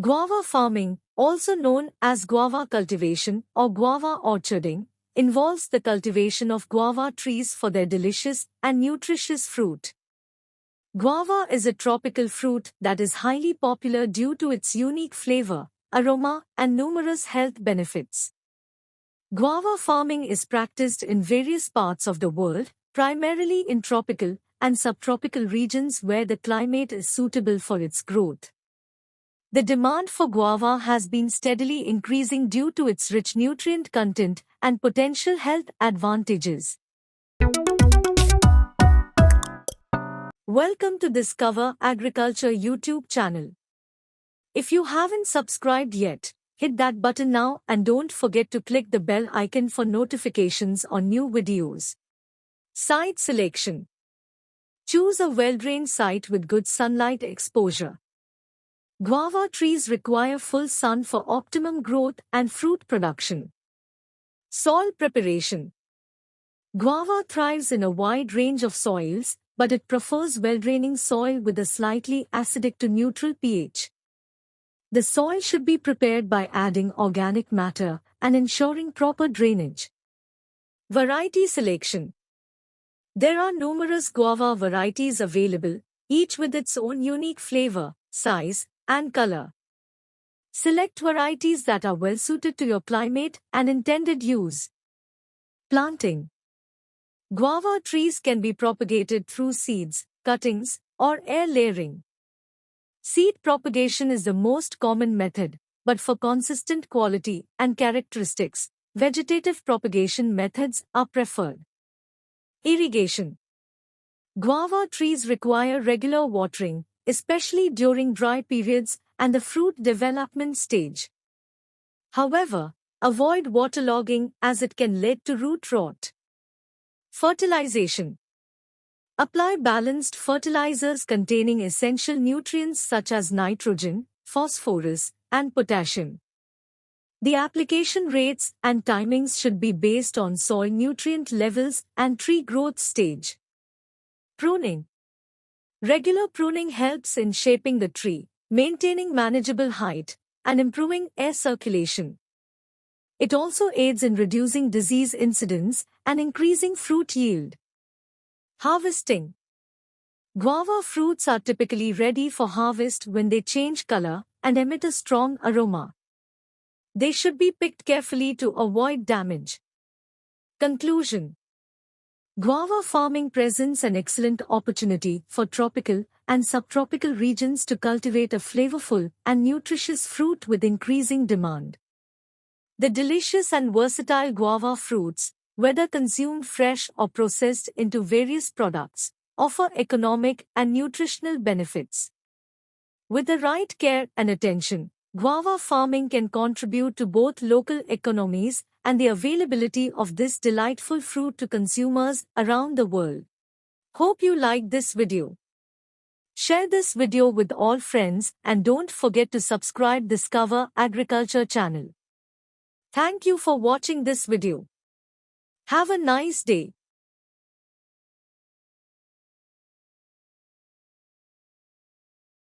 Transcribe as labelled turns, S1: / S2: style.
S1: Guava farming, also known as guava cultivation or guava orcharding, involves the cultivation of guava trees for their delicious and nutritious fruit. Guava is a tropical fruit that is highly popular due to its unique flavor, aroma, and numerous health benefits. Guava farming is practiced in various parts of the world, primarily in tropical and subtropical regions where the climate is suitable for its growth. The demand for guava has been steadily increasing due to its rich nutrient content and potential health advantages. Welcome to Discover Agriculture YouTube channel. If you haven't subscribed yet, hit that button now and don't forget to click the bell icon for notifications on new videos. Site selection. Choose a well-drained site with good sunlight exposure. Guava trees require full sun for optimum growth and fruit production. Soil preparation. Guava thrives in a wide range of soils, but it prefers well-draining soil with a slightly acidic to neutral pH. The soil should be prepared by adding organic matter and ensuring proper drainage. Variety selection. There are numerous guava varieties available, each with its own unique flavor, size, and color. Select varieties that are well suited to your climate and intended use. Planting. Guava trees can be propagated through seeds, cuttings, or air layering. Seed propagation is the most common method, but for consistent quality and characteristics, vegetative propagation methods are preferred. Irrigation. Guava trees require regular watering, especially during dry periods and the fruit development stage. However, avoid waterlogging as it can lead to root rot. Fertilization. Apply balanced fertilizers containing essential nutrients such as nitrogen, phosphorus, and potassium. The application rates and timings should be based on soil nutrient levels and tree growth stage. Pruning. Regular pruning helps in shaping the tree, maintaining manageable height, and improving air circulation. It also aids in reducing disease incidence and increasing fruit yield. Harvesting. Guava fruits are typically ready for harvest when they change color and emit a strong aroma. They should be picked carefully to avoid damage. Conclusion. Guava farming presents an excellent opportunity for tropical and subtropical regions to cultivate a flavorful and nutritious fruit with increasing demand. The delicious and versatile guava fruits, whether consumed fresh or processed into various products, offer economic and nutritional benefits. With the right care and attention, guava farming can contribute to both local economies and the availability of this delightful fruit to consumers around the world. Hope you liked this video. Share this video with all friends and don't forget to subscribe Discover Agriculture channel. Thank you for watching this video. Have a nice day.